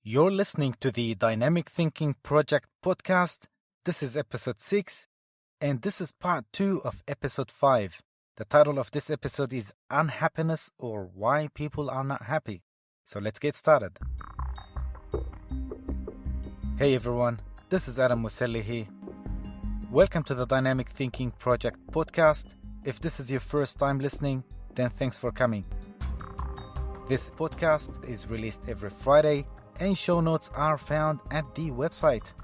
You're listening to the Dynamic Thinking Project podcast. This is episode 6, and this is part 2 of episode 5. The title of this episode is Unhappiness, or Why People Are Not Happy. So let's get started. Hey everyone, this is Adam Muselli here. Welcome to the Dynamic Thinking Project podcast. If this is your first time listening, then thanks for coming. This podcast is released every Friday, and show notes are found at the website,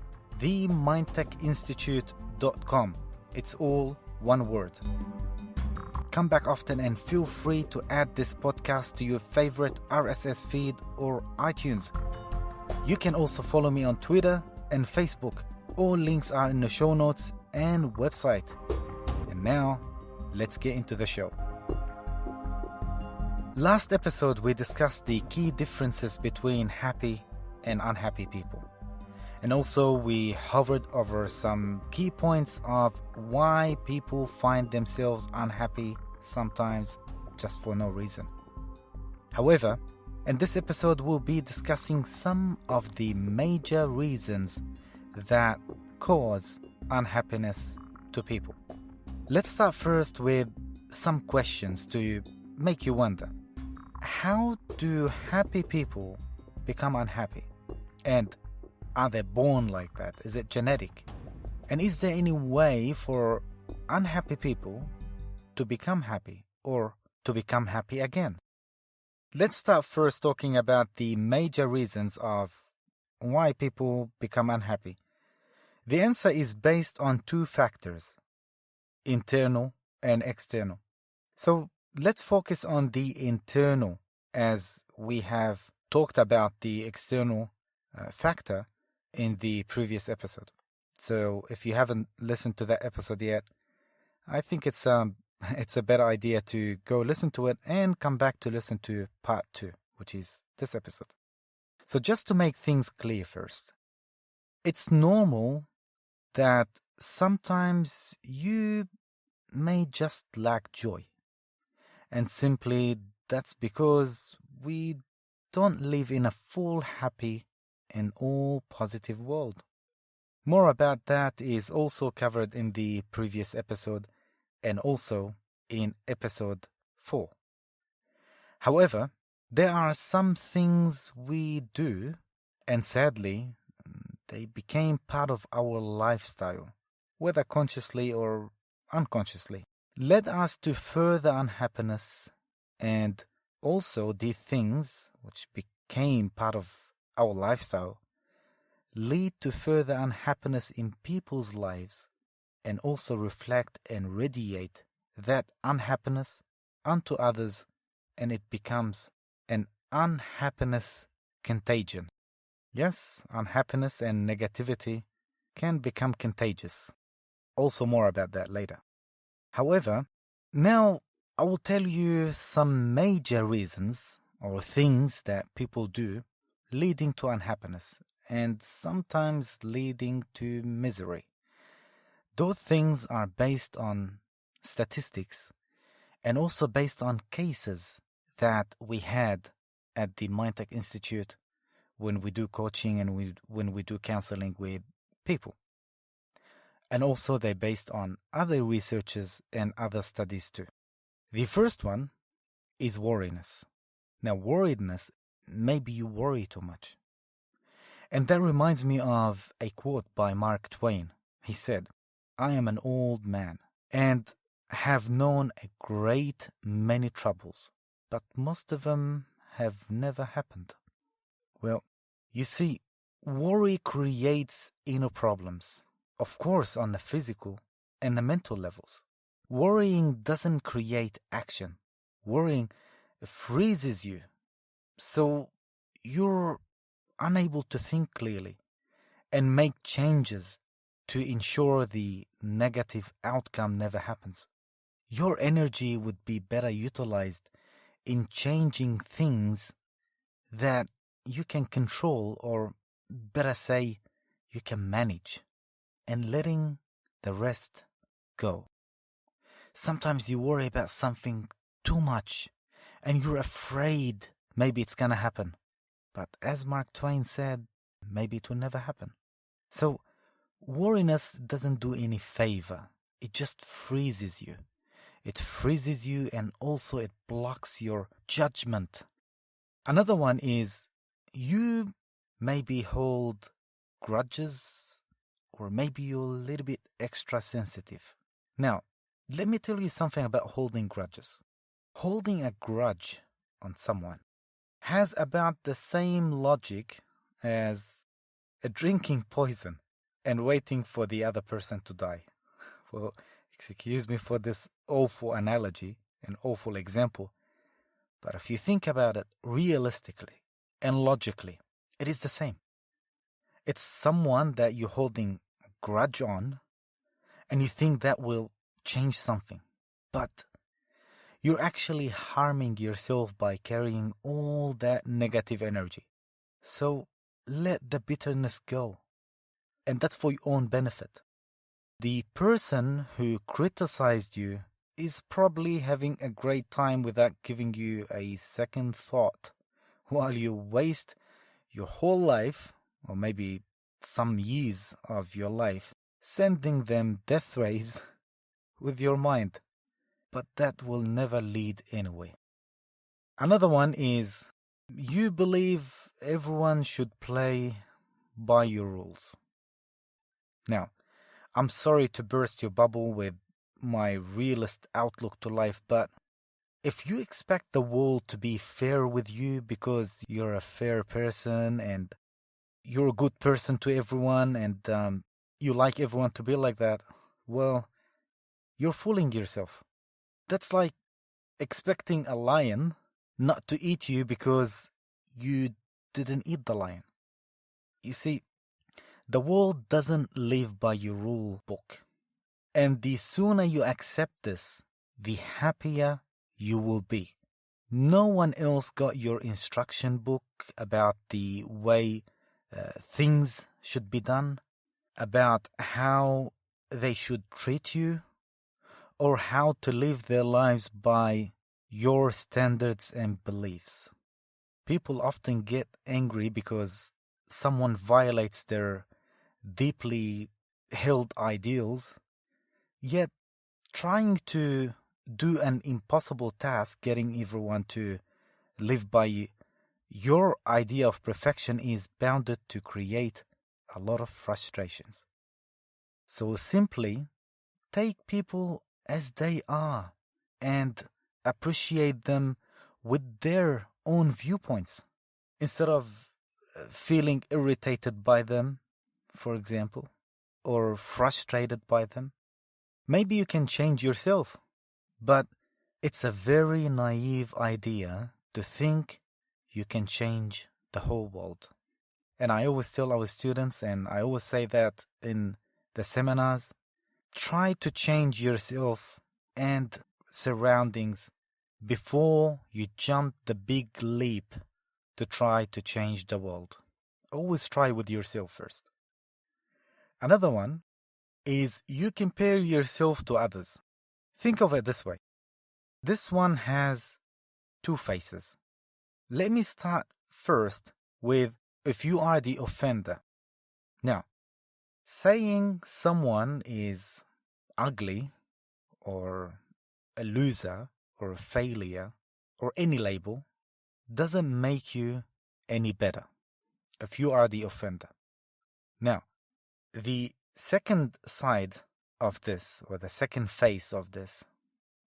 themindtechinstitute.com. It's all one word. Come back often and feel free to add this podcast to your favorite RSS feed or iTunes. You can also follow me on Twitter and Facebook. All links are in the show notes and website. And now, let's get into the show. Last episode, we discussed the key differences between happy and unhappy people. And also, we hovered over some key points of why people find themselves unhappy sometimes just for no reason. However, in this episode, we'll be discussing some of the major reasons that cause unhappiness to people. Let's start first with some questions to make you wonder. How do happy people become unhappy? And are they born like that? Is it genetic? And is there any way for unhappy people to become happy or to become happy again? Let's start first talking about the major reasons of why people become unhappy. The answer is based on two factors, internal and external. So let's focus on the internal, as we have talked about the external factor in the previous episode. So if you haven't listened to that episode yet, I think it's a better idea to go listen to it and come back to listen to part 2, which is this episode. So just to make things clear first, it's normal that sometimes you may just lack joy. And simply that's because we don't live in a full, happy, and all positive world. More about that is also covered in the previous episode and also in episode 4. However, there are some things we do, and sadly, they became part of our lifestyle, whether consciously or unconsciously, led us to further unhappiness, and also these things, which became part of our lifestyle, lead to further unhappiness in people's lives and also reflect and radiate that unhappiness onto others, and it becomes an unhappiness contagion. Yes, unhappiness and negativity can become contagious. Also more about that later. However, now I will tell you some major reasons or things that people do leading to unhappiness and sometimes leading to misery. Those things are based on statistics and also based on cases that we had at the Mindtech Institute when we do coaching and when we do counseling with people. And also they're based on other researches and other studies too. The first one is worriness. Now, worriedness, maybe you worry too much. And that reminds me of a quote by Mark Twain. He said, "I am an old man and have known a great many troubles, but most of them have never happened." Well, you see, worry creates inner problems, of course, on the physical and the mental levels. Worrying doesn't create action. Worrying freezes you. So you're unable to think clearly and make changes to ensure the negative outcome never happens. Your energy would be better utilized in changing things that you can control, or better say, you can manage, and letting the rest go. Sometimes you worry about something too much and you're afraid maybe it's going to happen. But as Mark Twain said, maybe it will never happen. So worriness doesn't do any favor. It just freezes you. It freezes you, and also it blocks your judgment. Another one is you maybe hold grudges, or maybe you're a little bit extra sensitive. Now, let me tell you something about holding grudges. Holding a grudge on someone has about the same logic as drinking poison and waiting for the other person to die. Well, excuse me for this awful analogy, an awful example, but if you think about it realistically and logically, it is the same. It's someone that you're holding a grudge on, and you think that will change something, but you're actually harming yourself by carrying all that negative energy. So let the bitterness go. And that's for your own benefit. The person who criticized you is probably having a great time without giving you a second thought, while you waste your whole life, or maybe some years of your life, sending them death rays with your mind. But that will never lead anywhere. Another one is you believe everyone should play by your rules. Now, I'm sorry to burst your bubble with my realist outlook to life, but if you expect the world to be fair with you because you're a fair person and you're a good person to everyone and you like everyone to be like that, well, you're fooling yourself. That's like expecting a lion not to eat you because you didn't eat the lion. You see, the world doesn't live by your rule book. And the sooner you accept this, the happier you will be. No one else got your instruction book about the way things should be done, about how they should treat you, or how to live their lives by your standards and beliefs. People often get angry because someone violates their deeply held ideals, yet trying to do an impossible task, getting everyone to live by your idea of perfection, is bounded to create a lot of frustrations. So simply take people as they are and appreciate them with their own viewpoints instead of feeling irritated by them, for example, or frustrated by them. Maybe you can change yourself, but it's a very naive idea to think you can change the whole world. And I always tell our students, and I always say that in the seminars, try to change yourself and surroundings before you jump the big leap to try to change the world. Always try with yourself first. Another one is you compare yourself to others. Think of it this way. This one has two faces. Let me start first with if you are the offender. Now, saying someone is ugly or a loser or a failure or any label doesn't make you any better if you are the offender. Now, the second side of this, or the second face of this,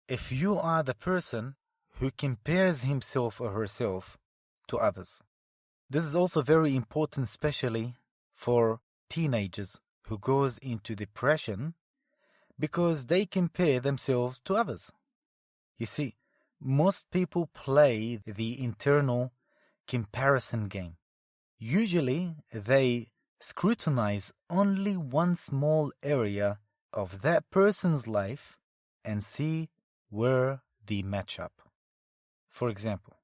if you are the person who compares himself or herself to others, this is also very important, especially for teenagers who goes into depression because they compare themselves to others. You see, most people play the internal comparison game. Usually, they scrutinize only one small area of that person's life and see where they match up. For example,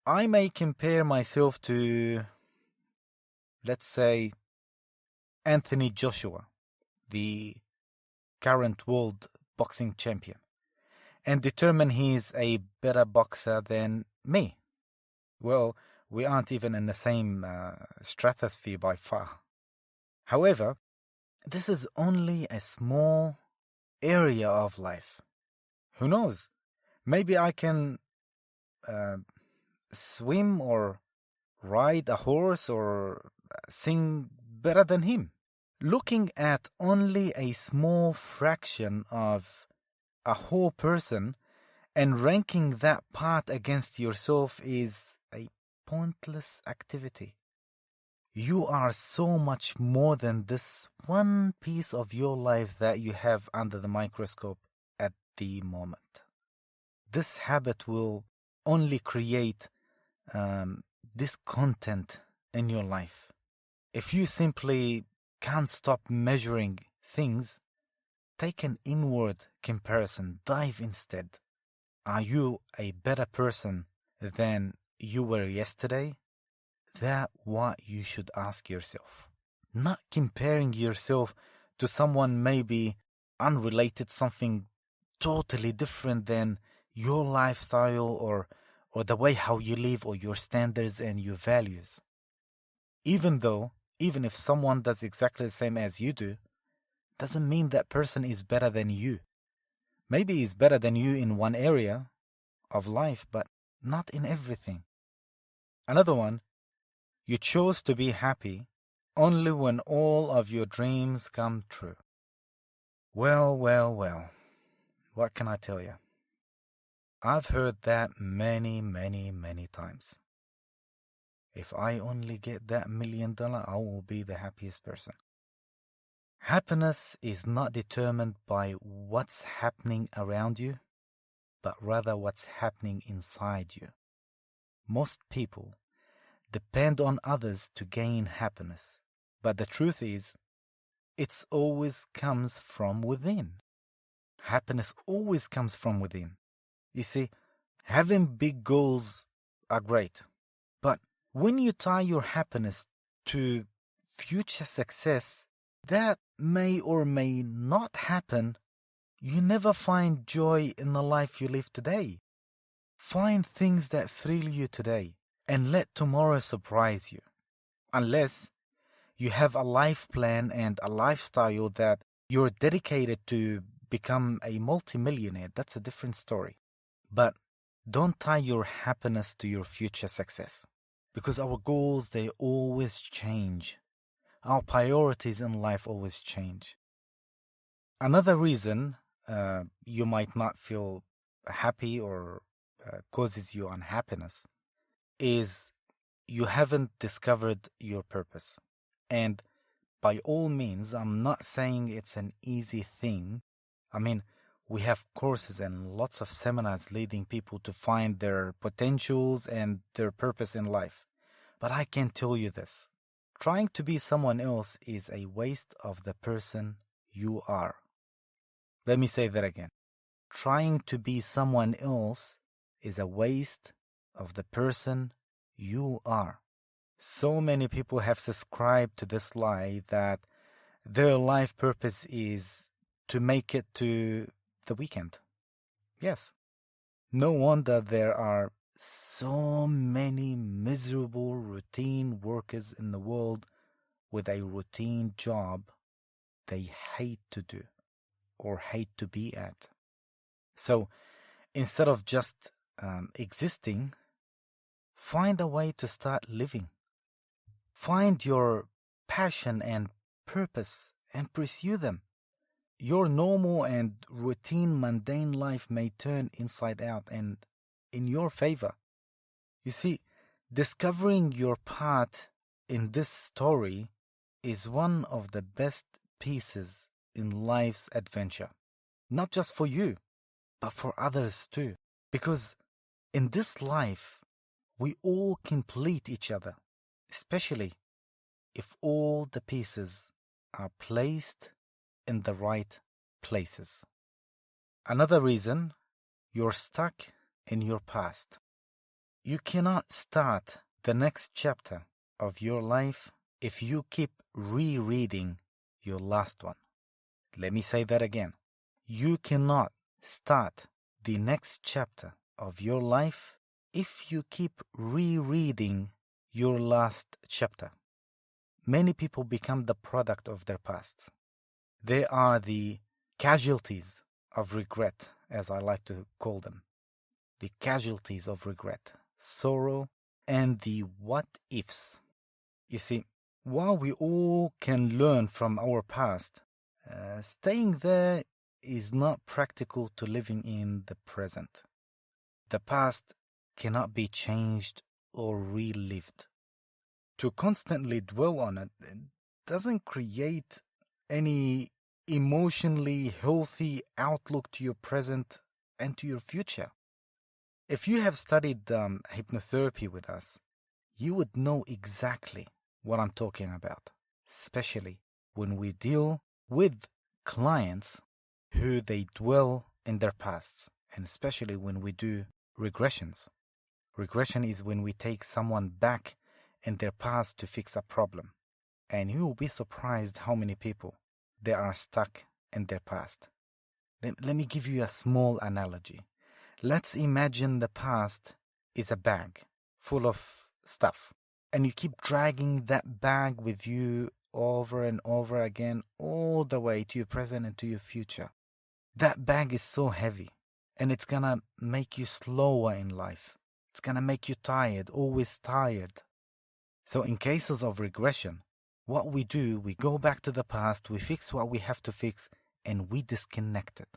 I may compare myself to, let's say, Anthony Joshua, the current world boxing champion, and determine he is a better boxer than me. Well, We aren't even in the same stratosphere by far. However, this is only a small area of life. Who knows? Maybe I can swim or ride a horse or sing better than him. Looking at only a small fraction of a whole person and ranking that part against yourself is a pointless activity. You are so much more than this one piece of your life that you have under the microscope at the moment. This habit will only create discontent in your life. If you simply can't stop measuring things, take an inward comparison. Dive instead. Are you a better person than you were yesterday? That's what you should ask yourself. Not comparing yourself to someone maybe unrelated, something totally different than your lifestyle or the way how you live or your standards and your values. Even if someone does exactly the same as you do, doesn't mean that person is better than you. Maybe he's better than you in one area of life, but not in everything. Another one, you chose to be happy only when all of your dreams come true. Well, what can I tell you? I've heard that many times. If I only get that $1 million, I will be the happiest person. Happiness is not determined by what's happening around you, but rather what's happening inside you. Most people depend on others to gain happiness, but the truth is, it always comes from within. Happiness always comes from within. You see, having big goals are great, but when you tie your happiness to future success, that may or may not happen. You never find joy in the life you live today. Find things that thrill you today and let tomorrow surprise you. Unless you have a life plan and a lifestyle that you're dedicated to become a multimillionaire, that's a different story. But don't tie your happiness to your future success, because our goals, they always change. Our priorities in life always change. Another reason you might not feel happy or causes you unhappiness is you haven't discovered your purpose. And by all means, I'm not saying it's an easy thing. I mean, we have courses and lots of seminars leading people to find their potentials and their purpose in life. But I can tell you this. Trying to be someone else is a waste of the person you are. Let me say that again. Trying to be someone else is a waste of the person you are. So many people have subscribed to this lie that their life purpose is to make it to the weekend. Yes. No wonder there are so many miserable routine workers in the world with a routine job they hate to do or hate to be at. So instead of just existing, find a way to start living. Find your passion and purpose and pursue them. Your normal and routine mundane life may turn inside out and in your favor. You see, discovering your path in this story is one of the best pieces in life's adventure. Not just for you, but for others too. Because in this life, we all complete each other, especially if all the pieces are placed in the right places. Another reason, you're stuck in your past. You cannot start the next chapter of your life if you keep rereading your last one. Let me say that again. You cannot start the next chapter of your life if you keep rereading your last chapter. Many people become the product of their past. They are the casualties of regret, as I like to call them. The casualties of regret, sorrow, and the what ifs. You see, while we all can learn from our past, staying there is not practical to living in the present. The past cannot be changed or relived. To constantly dwell on it doesn't create any emotionally healthy outlook to your present and to your future. If you have studied hypnotherapy with us, you would know exactly what I'm talking about, especially when we deal with clients who they dwell in their pasts, and especially when we do regressions. Regression is when we take someone back in their past to fix a problem, and you will be surprised how many people they are stuck in their past. Let me give you a small analogy. Let's imagine the past is a bag full of stuff, and you keep dragging that bag with you over and over again all the way to your present and to your future. That bag is so heavy, and it's gonna make you slower in life. It's gonna make you tired, always tired. So in cases of regression, what we do, we go back to the past, we fix what we have to fix, and we disconnect it.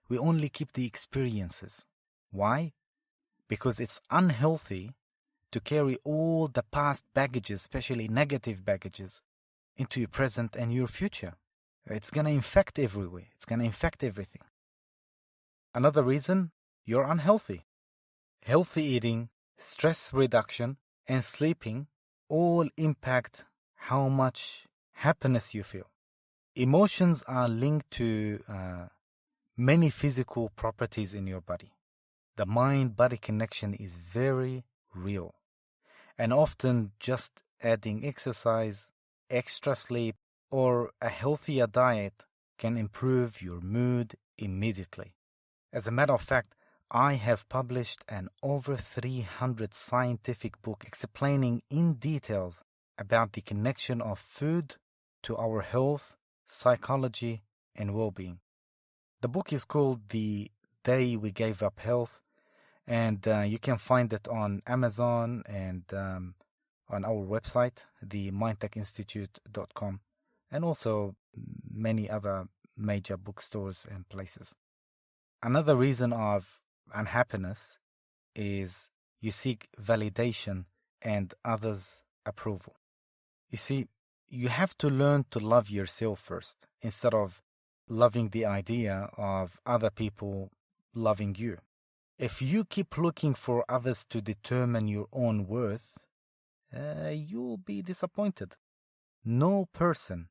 We only keep the experiences. Why? Because it's unhealthy to carry all the past baggages, especially negative baggages, into your present and your future. It's going to infect everywhere. It's going to infect everything. Another reason, you're unhealthy. Healthy eating, stress reduction, and sleeping all impact how much happiness you feel. Emotions are linked to many physical properties in your body. The mind-body connection is very real. And often just adding exercise, extra sleep, or a healthier diet can improve your mood immediately. As a matter of fact, I have published an over 300 scientific book explaining in details about the connection of food to our health, psychology, and well-being. The book is called The Day We Gave Up Health, and you can find it on Amazon and on our website, themindtechinstitute.com, and also many other major bookstores and places. Another reason of unhappiness is you seek validation and others' approval. You see, you have to learn to love yourself first instead of loving the idea of other people loving you. If you keep looking for others to determine your own worth, you'll be disappointed. No person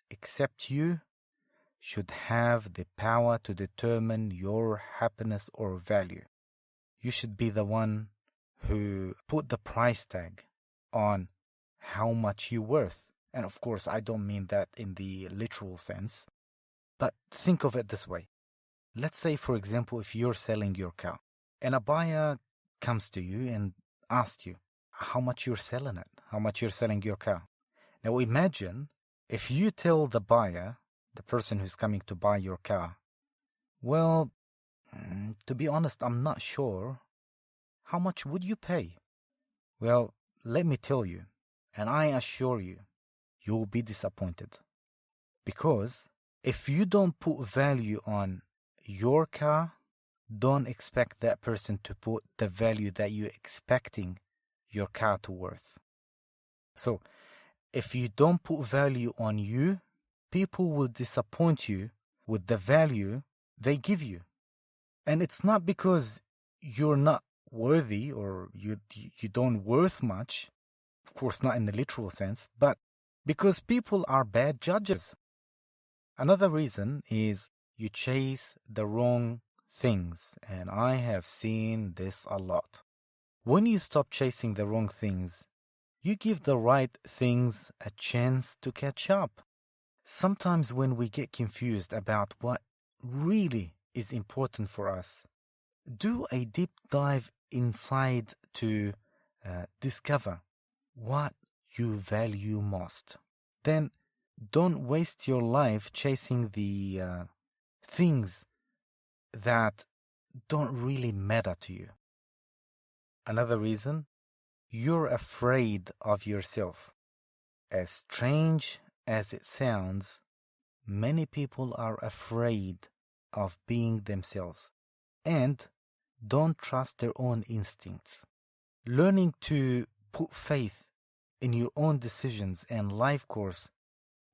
except you should have the power to determine your happiness or value. You should be the one who put the price tag on how much you're worth. And of course, I don't mean that in the literal sense, but think of it this way. Let's say, for example, if you're selling your car and a buyer comes to you and asks you how much you're selling it, how much you're selling your car. Now imagine if you tell the buyer, the person who's coming to buy your car, well, to be honest, I'm not sure. How much would you pay? Well, let me tell you, and I assure you, you'll be disappointed. Because if you don't put value on your car, don't expect that person to put the value that you're expecting your car to worth. So, if you don't put value on you, people will disappoint you with the value they give you. And it's not because you're not worthy or you don't worth much, of course not in the literal sense, but because people are bad judges. Another reason is you chase the wrong things, and I have seen this a lot. When you stop chasing the wrong things, you give the right things a chance to catch up. Sometimes when we get confused about what really is important for us, do a deep dive inside to discover what you value most. Then don't waste your life chasing the things that don't really matter to you. Another reason, you're afraid of yourself. As strange as it sounds, many people are afraid of being themselves and don't trust their own instincts. Learning to put faith in your own decisions and life course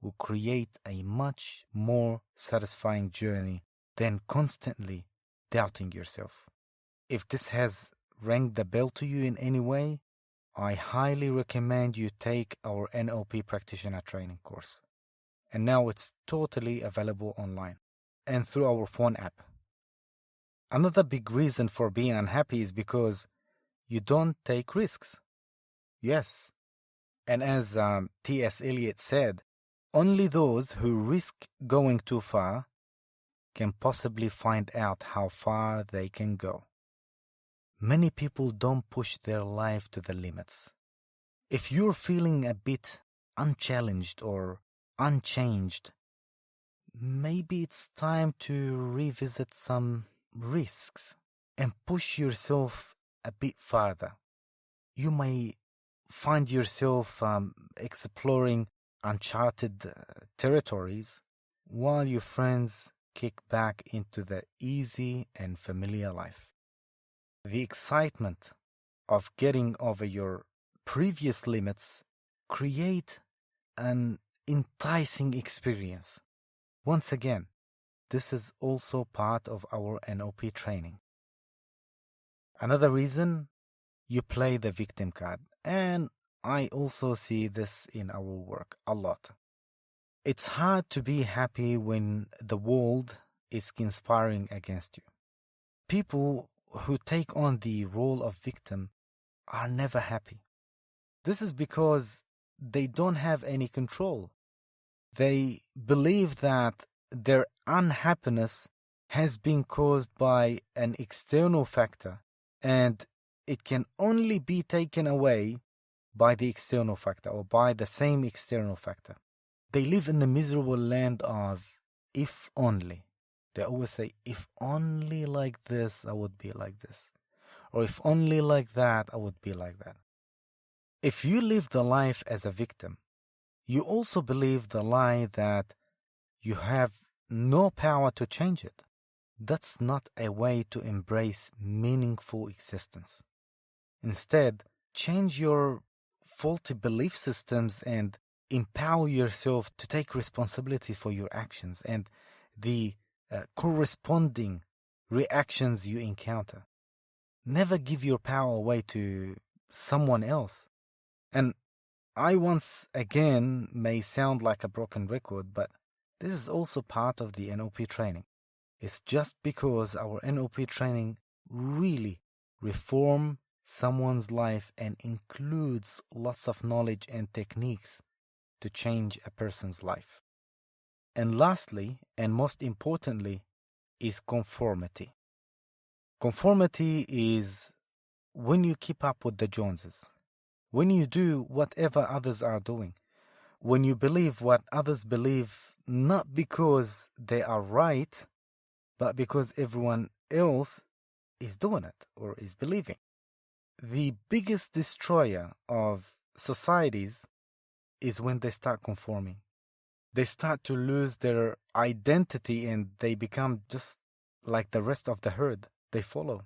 will create a much more satisfying journey than constantly doubting yourself. If this has rang the bell to you in any way, I highly recommend you take our NLP practitioner training course. And now it's totally available online and through our phone app. Another big reason for being unhappy is because you don't take risks. Yes. And as T.S. Eliot said, only those who risk going too far can possibly find out how far they can go. Many people don't push their life to the limits. If you're feeling a bit unchallenged or unchanged, maybe it's time to revisit some risks and push yourself a bit farther. You may find yourself exploring uncharted territories while your friends kick back into the easy and familiar life. The excitement of getting over your previous limits create an enticing experience. Once again, this is also part of our NLP training. Another reason, you play the victim card, and I also see this in our work a lot. It's hard to be happy when the world is conspiring against you. People who take on the role of victim are never happy. This is because they don't have any control. They believe that their unhappiness has been caused by an external factor, and it can only be taken away by the external factor or by the same external factor. They live in the miserable land of if only. They always say, if only like this, I would be like this. Or if only like that, I would be like that. If you live the life as a victim, you also believe the lie that you have no power to change it. That's not a way to embrace meaningful existence. Instead, change your faulty belief systems and empower yourself to take responsibility for your actions and the corresponding reactions you encounter. Never give your power away to someone else. And I once again may sound like a broken record, but this is also part of the NLP training. It's just because our NLP training really reform someone's life and includes lots of knowledge and techniques to change a person's life. And lastly, and most importantly, is conformity. Conformity is when you keep up with the Joneses, when you do whatever others are doing, when you believe what others believe, not because they are right, but because everyone else is doing it or is believing. The biggest destroyer of societies is when they start conforming. They start to lose their identity and they become just like the rest of the herd. They follow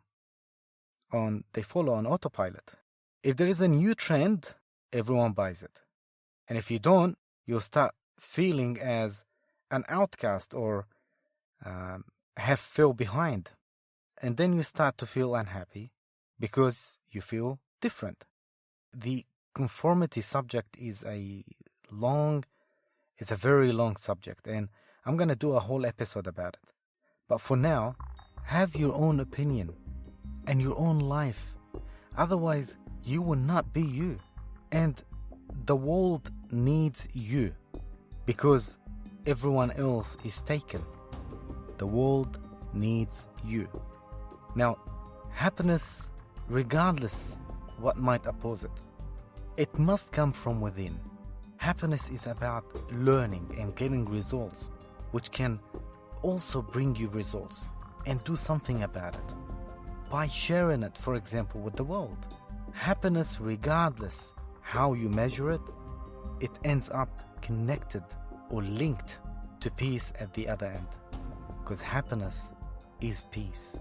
on autopilot. If there is a new trend, everyone buys it. And if you don't, you'll start feeling as an outcast or have fell behind. And then you start to feel unhappy because you feel different. The conformity subject is a very long subject, and I'm going to do a whole episode about it. But for now, have your own opinion and your own life. Otherwise, you will not be you. And the world needs you because everyone else is taken. The world needs you. Now, happiness, regardless what might oppose it, It must come from within. Happiness is about learning and getting results, which can also bring you results, and do something about it by sharing it, for example, with the world. Happiness, regardless how you measure it, it ends up connected or linked to peace at the other end, because happiness is peace.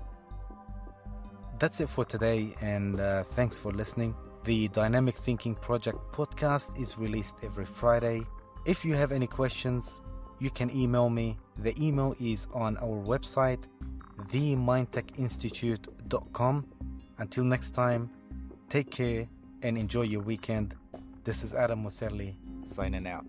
That's it for today, and thanks for listening. The Dynamic Thinking Project podcast is released every Friday. If you have any questions, you can email me. The email is on our website, themindtechinstitute.com. Until next time, take care and enjoy your weekend. This is Adam Muserli signing out.